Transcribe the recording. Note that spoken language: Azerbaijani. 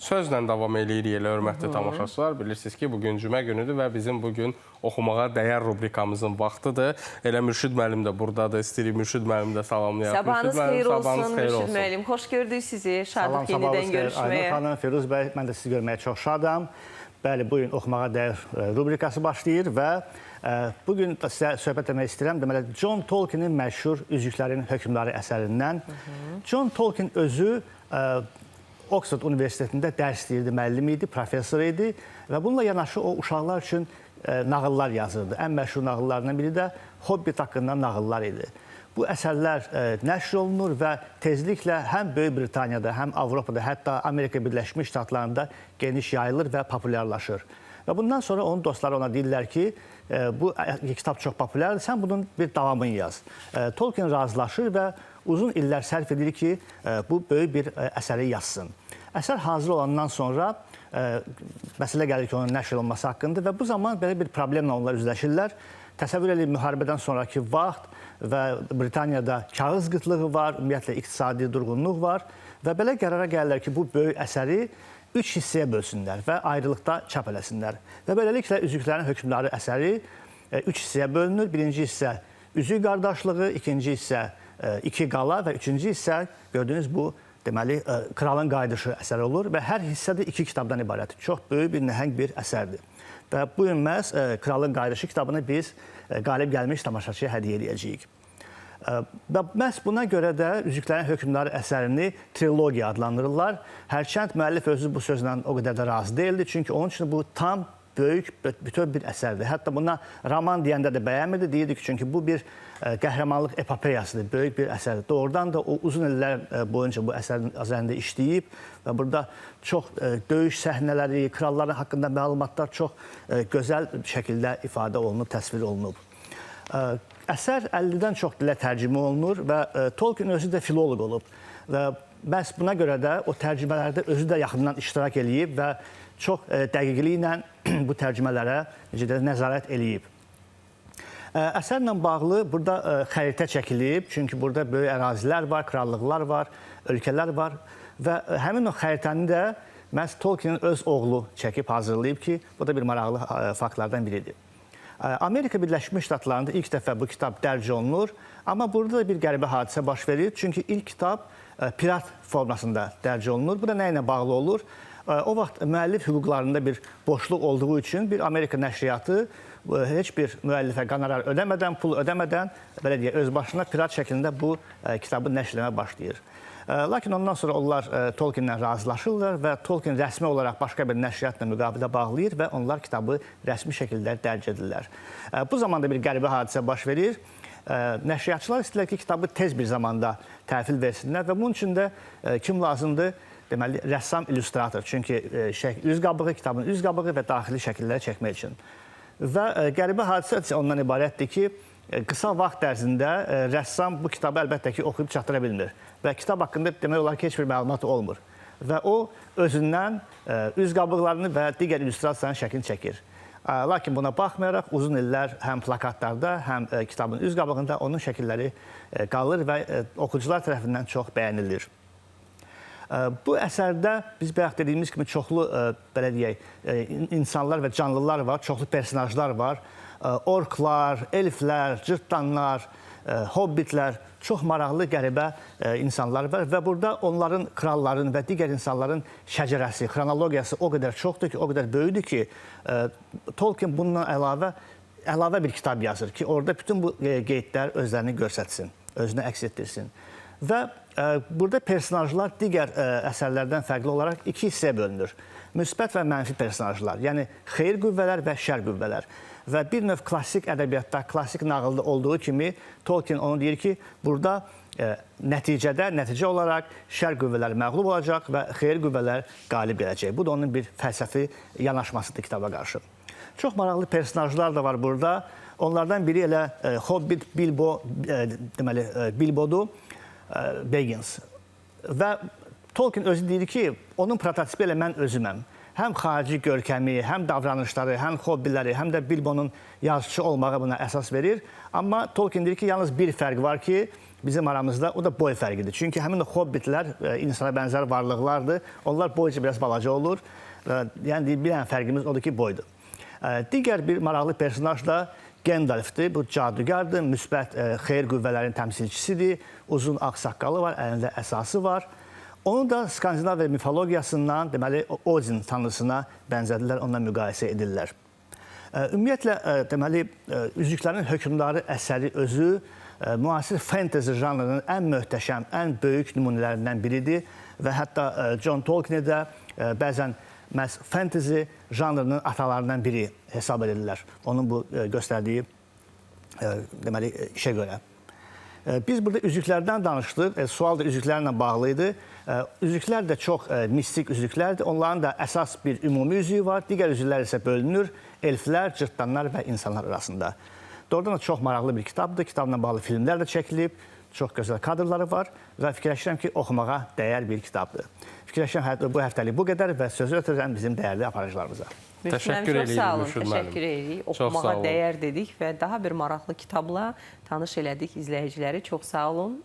Sözlə davam eləyirik elə hörmətli tamaşaçılar. Bilirsiniz ki, bugün cümə günüdür və bizim bugün oxumağa dəyər rubrikamızın vaxtıdır. Elə Mürşid müəllim də buradadır. İstəyirik Mürşid müəllim də salamlayaq. Sabahınız xeyir olsun Mürşid müəllim. Xoş gördük sizi. Şadlıq yenidən görüşməyə. Aynur xanım, Firuz bəy, mən də sizi görməyə çox şadam. Bəli, bugün oxumağa dəyər rubrikası başlayır və bugün sizə söhbət etmək istəyirəm. Deməli, John Tolkienin məşhur Üzüklərin Hökmdarı əsərindən. John Tolkien özü Oxford Universitetində dərs deyirdi, müəllim idi, professor idi və bununla yanaşı o uşaqlar üçün nağıllar yazırdı. Ən məşhur nağıllarından biri də Hobbit haqqında nağıllar idi. Bu əsərlər nəşr olunur və tezliklə həm Böyük Britaniyada, həm Avropada, hətta Amerika Birləşmiş Ştatlarında geniş yayılır və populyarlaşır. Və bundan sonra onun dostları ona deyirlər ki, bu kitab çox populyardır, sən bunun bir davamını yaz. Tolkien razılaşır və uzun illər sərf edir ki, bu böyük bir əsəri yazsın. Əsər hazır olandan sonra məsələ gəlir ki, onun nəşr olunması haqqında və bu zaman belə bir problemlə onlar üzləşirlər. Təsəvvür edin, müharibədən sonraki vaxt və Britaniyada kağız qıtlığı var, ümumiyyətlə iqtisadi durğunluq var və belə qərara gəlirlər ki, bu böyük əsəri 3 hissəyə bölsünlər və ayrılıqda çap eləsinlər. Və beləliklə Üzüklərin Hökmdarı əsəri 3 hissəyə bölünür. Birinci hissə Üzük qardaşlığı, ikinci hissə İki qala və üçüncü hissə gördüyünüz bu deməli Kralın Qayıdışı əsəri olur və hər hissə də 2 kitabdan ibarətdir. Çox böyük bir nəhəng bir əsərdir. Və bu gün məhz Kralın Qayıdışı kitabını biz qalib gəlmiş tamaşaçıya hədiyyə edəcəyik. Və məhz buna görə də Üzüklərin Hökmdarı əsərini trilogiya adlandırırlar. Hərçənd müəllif özü bu sözlə o qədər də razı deyildi. Çünki onun üçün bu tam böyük, bütöv bir əsərdir. Hətta buna roman deyəndə də bəyənmirdi. Deyirdi ki, çünki bu bir qəhrəmanlıq epopeyasıdır, böyük bir əsərdir. Doğrudan da o uzun illər boyunca bu əsərin üzərində işləyib və burada çox döyüş səhnələri, kralların haqqında məlumatlar çox gözəl şəkildə ifadə olunub, təsvir olunub. Əsər 50-dən çox dilə tərcümə olunur və Tolkien özü də filoloq olub və məhz buna görə də o tərcümələrdə özü də yaxından iştirak eləyib və çox dəqiqliklə bu tərcümələrə nəzarət eləyib. Əsərlə bağlı burada xəritə çəkilib, çünki burada böyük ərazilər var, krallıqlar var, ölkələr var və həmin o xəritəni də məhz Tolkienin öz oğlu çəkib hazırlayıb ki, bu da bir maraqlı faktlardan biridir. Amerika Birləşmiş Ştatlarında ilk dəfə bu kitab dərc olunur, amma burada da bir qəribə hadisə baş verir, çünki ilk kitab pirat formasında dərc olunur. Bu da nə ilə bağlı olur? O vaxt müəllif hüquqlarında bir boşluq olduğu üçün bir Amerika nəşriyyatı heç bir müəllifə qonorar ödəmədən, pul ödəmədən, belə deyək, öz başına pirat şəklində bu kitabı nəşr etməyə başlayır. Lakin ondan sonra onlar Tolkienlə razılaşırlar və Tolkien rəsmi olaraq başqa bir nəşriyyatla müqavilə bağlayır və onlar kitabı rəsmi şəkildə dərc edirlər. Bu zamanda bir qəribə hadisə baş verir. Nəşriyyatçılar istəyirlər ki, kitabı tez bir zamanda təhvil versinlər və bunun üçün də kim lazımdır? Deməli, rəssam illüstrator. Çünki üz qabığı, kitabın üz qabığı və daxili şəkilləri çəkmək üçün. Və qəribə hadisə ondan ibarətdir ki, qısa vaxt ərzində rəssam bu kitabı əlbəttə ki, oxuyub çatdıra bilmir. Və kitab haqqında demək olar ki, heç bir məlumat olmur. Və o, özündən üz qabıqlarını və digər illüstrasiyanın şəklini çəkir. Lakin buna baxmayaraq, uzun illər həm plakatlarda, həm kitabın üz qabığında onun şəkilləri qalır və oxucular tərəfindən çox bəyənilir. Bu əsərdə biz bayaq dediyimiz kimi çoxlu, belə deyək, insanlar və canlılar var, çoxlu personajlar var. Orklar, elflər, cırtdanlar, hobbitlər, çox maraqlı, qəribə insanlar var və burada onların, kralların və digər insanların şəcərəsi, xronologiyası o qədər çoxdur ki, o qədər böyüdür ki, Tolkien bundan əlavə bir kitab yazır ki, orada bütün bu qeydlər özlərini göstərsin, özünü əks etdirsin. Və burada personajlar digər əsərlərdən fərqli olaraq 2 hissəyə bölünür. Müsbət və mənfi personajlar, yəni xeyir qüvvələr və şər qüvvələr. Və bir növ klassik ədəbiyyatda, klassik nağılda olduğu kimi Tolkien onu deyir ki, burada nəticə olaraq şər qüvvələr məğlub olacaq və xeyir qüvvələr qalib gələcək. Bu da onun bir fəlsəfi yanaşmasıdır kitaba qarşı. Çox maraqlı personajlar da var burada. Onlardan biri elə Hobbit Bilbodur. Baggins. Və Tolkien özü deyir ki, onun prototipi elə mən özüməm. Həm xarici görkəmi, həm davranışları, həm hobbiləri, həm də Bilbonun yazıçı olmağı buna əsas verir. Amma Tolkien deyir ki, yalnız bir fərq var ki, bizim aramızda o da boy fərqidir. Çünki həmin o hobbitlər insana bənzər varlıqlardır. Onlar boyca biraz balaca olur. Yəni bir dənə fərqimiz odur ki, boydur. Digər bir maraqlı personaj da Gandalfdir. Bu cadugardır, müsbət xeyir qüvvələrinin təmsilçisidir. Uzun ağ saqqalı var, əlində əsası var. Onu da Skandinaviya mifologiyasından, deməli, Odin tanrısına bənzədirlər, onunla müqayisə edirlər. Ümumiyyətlə, deməli, Üzüklərin Hökmdarı əsəri özü müasir fantezi janrının ən möhtəşəm, ən böyük nümunələrindən biridir və hətta John Tolkien də bəzən məhz fantezi janrının atalarından biri hesab edirlər. Onun bu göstərdiyi deməli, işə görə. Biz burada üzüklərdən danışdıq. Sual da üzüklərlə bağlı idi. Üzüklər də çox mistik üzüklərdir. Onların da əsas bir ümumi üzüyü var. Digər üzüklər isə bölünür. Elflər, cırtdanlar və insanlar arasında. Doğrudan da çox maraqlı bir kitabdır. Kitabla bağlı filmlər də çəkilib. Çox gözəl kadrları var və fikirləşirəm ki, oxumağa dəyər bir kitabdır. Fikirləşirəm bu həftəlik bu qədər və sözü ötürürəm bizim dəyərli aparıcılarımıza. Təşəkkür edirik. Təşəkkür edirik. Oxumağa dəyər dedik və daha bir maraqlı kitabla tanış elədik izləyiciləri. Çox sağ olun.